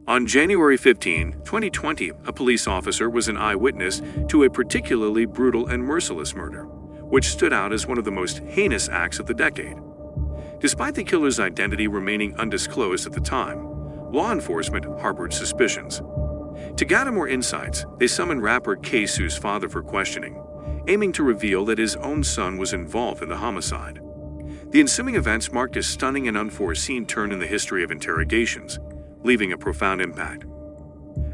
On January 15, 2020, a police officer was an eyewitness to a particularly brutal and merciless murder, which stood out as one of the most heinous acts of the decade. Despite the killer's identity remaining undisclosed at the time, law enforcement harbored suspicions. To gather more insights, they summoned rapper Kesu's father for questioning, aiming to reveal that his own son was involved in the homicide. The ensuing events marked a stunning and unforeseen turn in the history of interrogations, leaving a profound impact.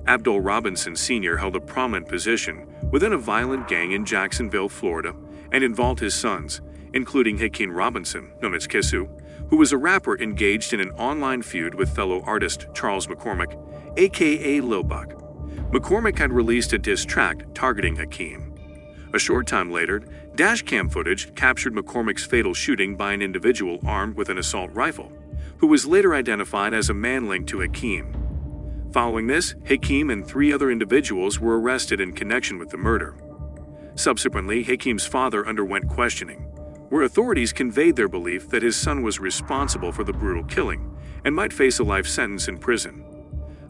Abdul Robinson Sr. held a prominent position within a violent gang in Jacksonville, Florida, and involved his sons, including Hakeem Robinson, known as Kesu, who was a rapper engaged in an online feud with fellow artist Charles McCormick, aka Lil Buck. McCormick had released a diss track targeting Hakeem. A short time later, dashcam footage captured McCormick's fatal shooting by an individual armed with an assault rifle, who was later identified as a man linked to Hakeem. Following this, Hakeem and 3 other individuals were arrested in connection with the murder. Subsequently, Hakeem's father underwent questioning, where authorities conveyed their belief that his son was responsible for the brutal killing and might face a life sentence in prison.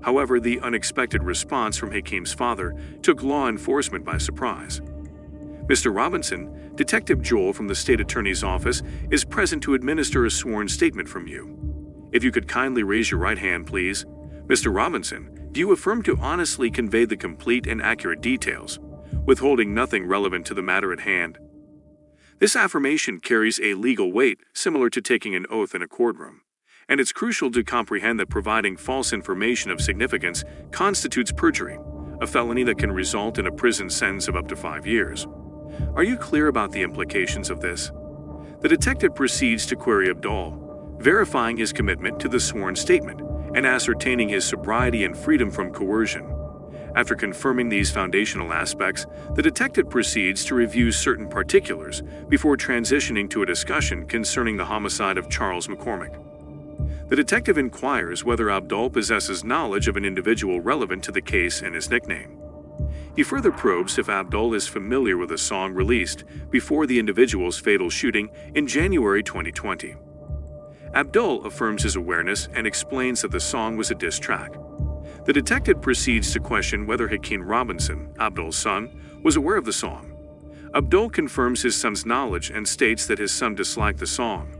However, the unexpected response from Hakeem's father took law enforcement by surprise. Mr. Robinson, Detective Joel from the State Attorney's Office, is present to administer a sworn statement from you. If you could kindly raise your right hand, please. Mr. Robinson, do you affirm to honestly convey the complete and accurate details, withholding nothing relevant to the matter at hand? This affirmation carries a legal weight similar to taking an oath in a courtroom, and it's crucial to comprehend that providing false information of significance constitutes perjury, a felony that can result in a prison sentence of up to 5 years. Are you clear about the implications of this? The detective proceeds to query Abdul, verifying his commitment to the sworn statement and ascertaining his sobriety and freedom from coercion. After confirming these foundational aspects, the detective proceeds to review certain particulars before transitioning to a discussion concerning the homicide of Charles McCormick. The detective inquires whether Abdul possesses knowledge of an individual relevant to the case and his nickname. He further probes if Abdul is familiar with a song released before the individual's fatal shooting in January 2020. Abdul affirms his awareness and explains that the song was a diss track. The detective proceeds to question whether Hakeem Robinson, Abdul's son, was aware of the song. Abdul confirms his son's knowledge and states that his son disliked the song.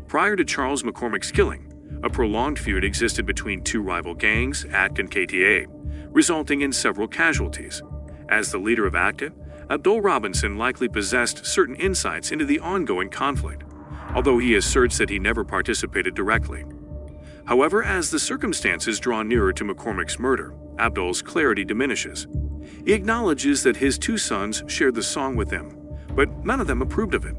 Prior to Charles McCormick's killing, a prolonged feud existed between 2 rival gangs, ACT and KTA, resulting in several casualties. As the leader of ACT, Abdul Robinson likely possessed certain insights into the ongoing conflict, although he asserts that he never participated directly. However, as the circumstances draw nearer to McCormick's murder, Abdul's clarity diminishes. He acknowledges that his 2 sons shared the song with him, but none of them approved of it.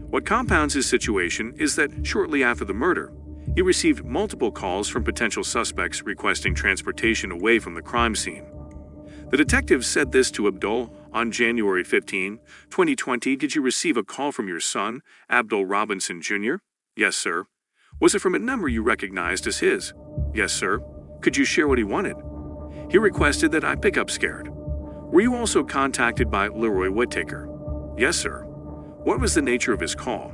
What compounds his situation is that shortly after the murder, he received multiple calls from potential suspects requesting transportation away from the crime scene. The detective said this to Abdul on January 15, 2020. Did you receive a call from your son, Abdul Robinson Jr.? Yes, sir. Was it from a number you recognized as his? Yes, sir. Could you share what he wanted? He requested that I pick up scared. Were you also contacted by Leroy Whittaker? Yes, sir. What was the nature of his call?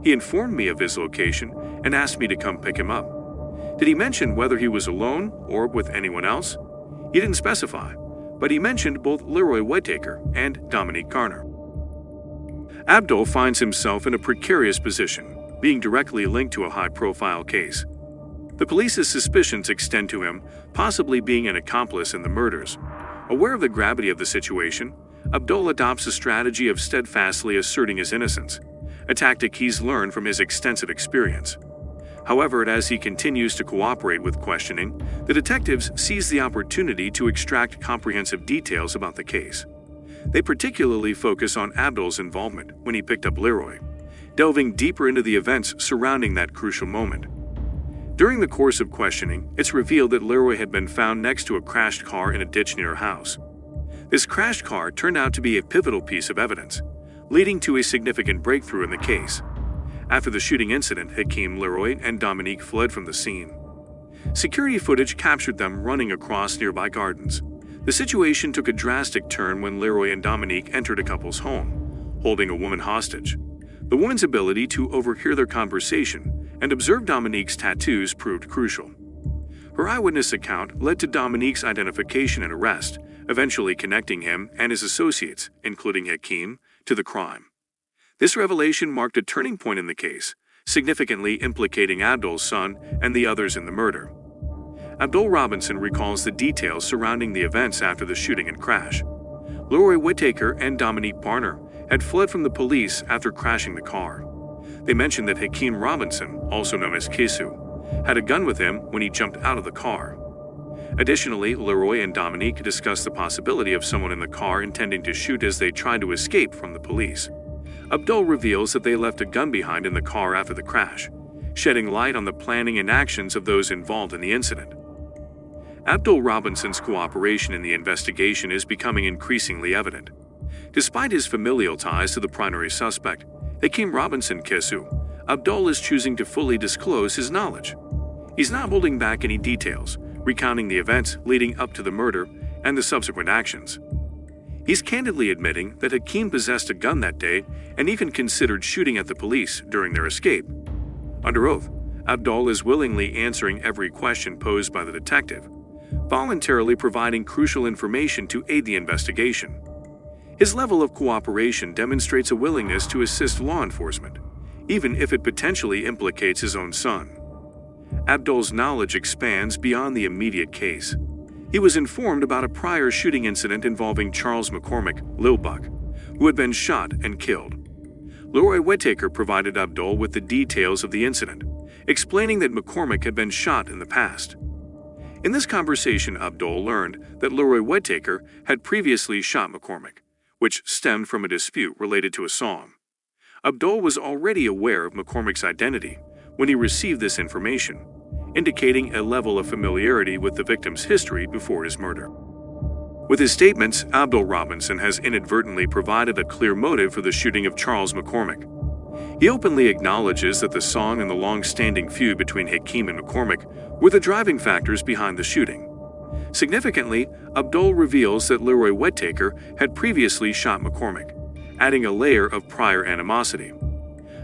He informed me of his location and asked me to come pick him up. Did he mention whether he was alone or with anyone else? He didn't specify, but he mentioned both Leroy Whittaker and Dominique Garner. Abdul finds himself in a precarious position, being directly linked to a high-profile case. The police's suspicions extend to him, possibly being an accomplice in the murders. Aware of the gravity of the situation, Abdul adopts a strategy of steadfastly asserting his innocence, a tactic he's learned from his extensive experience. However, as he continues to cooperate with questioning, the detectives seize the opportunity to extract comprehensive details about the case. They particularly focus on Abdul's involvement when he picked up Leroy, delving deeper into the events surrounding that crucial moment. During the course of questioning, it's revealed that Leroy had been found next to a crashed car in a ditch near a house. This crashed car turned out to be a pivotal piece of evidence, leading to a significant breakthrough in the case. After the shooting incident, Hakeem, Leroy, and Dominique fled from the scene. Security footage captured them running across nearby gardens. The situation took a drastic turn when Leroy and Dominique entered a couple's home, holding a woman hostage. The woman's ability to overhear their conversation and observe Dominique's tattoos proved crucial. Her eyewitness account led to Dominique's identification and arrest, eventually connecting him and his associates, including Hakeem, to the crime. This revelation marked a turning point in the case, significantly implicating Abdul's son and the others in the murder. Abdul Robinson recalls the details surrounding the events after the shooting and crash. Leroy Whittaker and Dominique Barner had fled from the police after crashing the car. They mentioned that Hakeem Robinson, also known as Kesu, had a gun with him when he jumped out of the car. Additionally, Leroy and Dominique discussed the possibility of someone in the car intending to shoot as they tried to escape from the police. Abdul reveals that they left a gun behind in the car after the crash, shedding light on the planning and actions of those involved in the incident. Abdul Robinson's cooperation in the investigation is becoming increasingly evident. Despite his familial ties to the primary suspect, Hakeem Robinson Kesu, Abdul is choosing to fully disclose his knowledge. He's not holding back any details, recounting the events leading up to the murder and the subsequent actions. He's candidly admitting that Hakeem possessed a gun that day and even considered shooting at the police during their escape. Under oath, Abdul is willingly answering every question posed by the detective, voluntarily providing crucial information to aid the investigation. His level of cooperation demonstrates a willingness to assist law enforcement, even if it potentially implicates his own son. Abdul's knowledge expands beyond the immediate case. He was informed about a prior shooting incident involving Charles McCormick, Lil Buck, who had been shot and killed. Leroy Whittaker provided Abdul with the details of the incident, explaining that McCormick had been shot in the past. In this conversation, Abdul learned that Leroy Whittaker had previously shot McCormick, which stemmed from a dispute related to a song. Abdul was already aware of McCormick's identity when he received this information, indicating a level of familiarity with the victim's history before his murder. With his statements, Abdul Robinson has inadvertently provided a clear motive for the shooting of Charles McCormick. He openly acknowledges that the song and the long-standing feud between Hakeem and McCormick were the driving factors behind the shooting. Significantly, Abdul reveals that Leroy Whittaker had previously shot McCormick, adding a layer of prior animosity.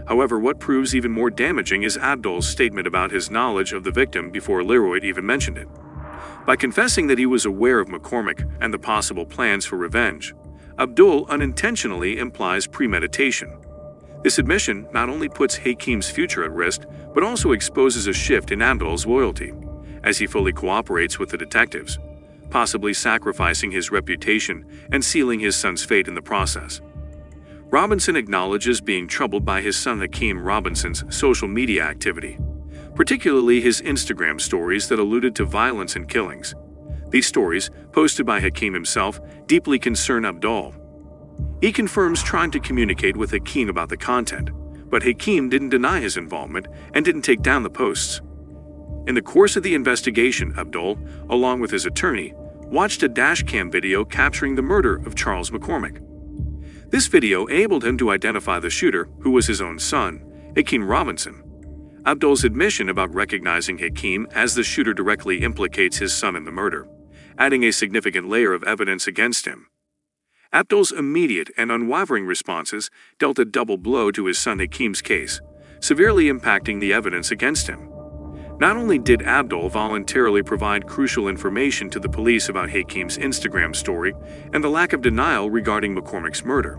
However, what proves even more damaging is Abdul's statement about his knowledge of the victim before Leroy even mentioned it. By confessing that he was aware of McCormick and the possible plans for revenge, Abdul unintentionally implies premeditation. This admission not only puts Hakeem's future at risk, but also exposes a shift in Abdul's loyalty, as he fully cooperates with the detectives, possibly sacrificing his reputation and sealing his son's fate in the process. Robinson acknowledges being troubled by his son Hakeem Robinson's social media activity, particularly his Instagram stories that alluded to violence and killings. These stories, posted by Hakeem himself, deeply concern Abdul. He confirms trying to communicate with Hakeem about the content, but Hakeem didn't deny his involvement and didn't take down the posts. In the course of the investigation, Abdul, along with his attorney, watched a dashcam video capturing the murder of Charles McCormick. This video enabled him to identify the shooter, who was his own son, Hakeem Robinson. Abdul's admission about recognizing Hakeem as the shooter directly implicates his son in the murder, adding a significant layer of evidence against him. Abdul's immediate and unwavering responses dealt a double blow to his son Hakeem's case, severely impacting the evidence against him. Not only did Abdul voluntarily provide crucial information to the police about Hakeem's Instagram story and the lack of denial regarding McCormick's murder,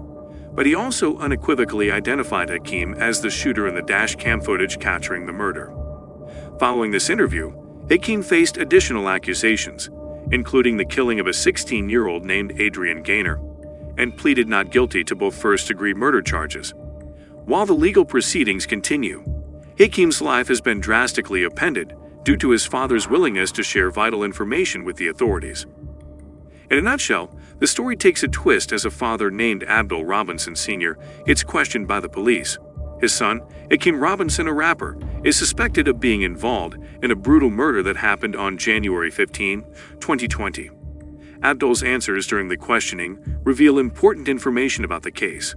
but he also unequivocally identified Hakeem as the shooter in the dash cam footage capturing the murder. Following this interview, Hakeem faced additional accusations, including the killing of a 16-year-old named Adrian Gaynor, and pleaded not guilty to both first-degree murder charges. While the legal proceedings continue, Hakeem's life has been drastically upended due to his father's willingness to share vital information with the authorities. In a nutshell, the story takes a twist as a father named Abdul Robinson Sr. is questioned by the police. His son, Hakeem Robinson, a rapper, is suspected of being involved in a brutal murder that happened on January 15, 2020. Abdul's answers during the questioning reveal important information about the case.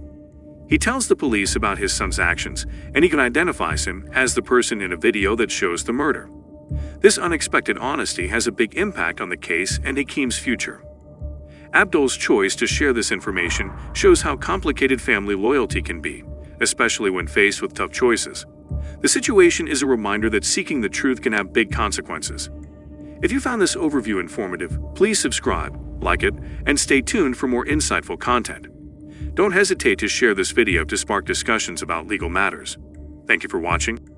He tells the police about his son's actions, and even identifies him as the person in a video that shows the murder. This unexpected honesty has a big impact on the case and Hakeem's future. Abdul's choice to share this information shows how complicated family loyalty can be, especially when faced with tough choices. The situation is a reminder that seeking the truth can have big consequences. If you found this overview informative, please subscribe, like it, and stay tuned for more insightful content. Don't hesitate to share this video to spark discussions about legal matters. Thank you for watching.